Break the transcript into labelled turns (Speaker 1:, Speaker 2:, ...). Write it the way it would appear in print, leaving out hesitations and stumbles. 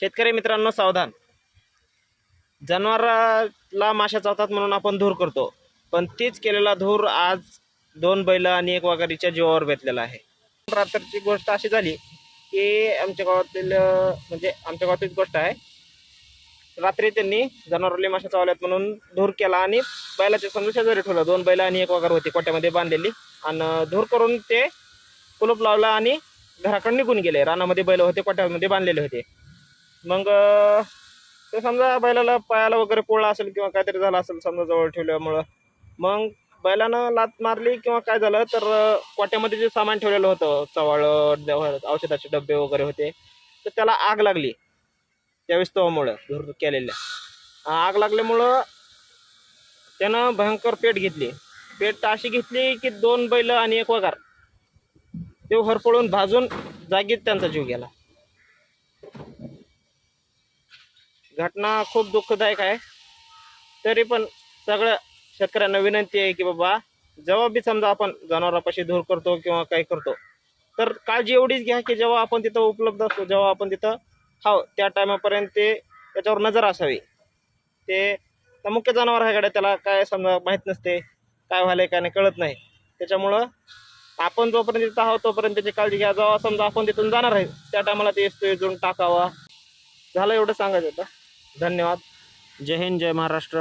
Speaker 1: शेतकरी मित्रांनो सावधान. जनावराला माशा चावतात म्हणून आपण धूर करतो, पण तीच केलेला धूर आज 2 बैल आणि 1 वाघारीच्या जीवावर बेतलेला आहे. रात्रीची गोष्ट अशी झाली की आमच्या गावातीलच गोष्ट आहे. रात्री त्यांनी जनावराला माशा चावल्यात म्हणून धूर केला आणि बैलाच्या समोर शेजारी ठेवला. 2 बैल आणि 1 वाघार होती कोट्यामध्ये बांधलेली, आणि धूर करून ते कुलूप लावला आणि घराकडे निघून गेले. रानामध्ये बैल होते, कोट्यामध्ये बांधलेले होते. मग ते समजा बैलाला पायाला वगैरे पोळला असेल किंवा काहीतरी झालं असेल समजा जवळ ठेवल्यामुळं. मग बैलानं लात मारली किंवा काय झालं तर कोट्यामध्ये जे सामान ठेवलेलं होतं, चवाळं, औषधाचे डबे वगैरे होते, तर त्याला आग लागली त्या विस्तवामुळं, धूर केलेल्या आग लागल्यामुळं त्यानं भयंकर पेट घेतली. पेट अशी घेतली की 2 बैल आणि 1 वगार ते हरपळून भाजून जागीच त्यांचा जीव गेला. घटना खूप दुःखदायक आहे. तरी पण सगळ्या शेतकऱ्यांना विनंती आहे की बाबा, जेव्हा बी समजा आपण जनावरांपाशी धूर करतो किंवा काही करतो, तर काळजी एवढीच घ्या की जेव्हा आपण तिथं उपलब्ध असतो, जेव्हा आपण तिथं त्या टायमापर्यंत ते त्याच्यावर नजर असावी. ते मुख्य जनावर आहे, त्याला काय समजा माहीत नसते काय व्हायला काय नाही, कळत नाही. त्याच्यामुळं आपण जोपर्यंत तिथं आहोत तोपर्यंत त्याची काळजी घ्या. जेव्हा समजा आपण तिथून जाणार आहे त्या टायमाला ते इजून टाकावा. झालं एवढं सांगायचं होतं. धन्यवाद. जय हिंद, जय महाराष्ट्र.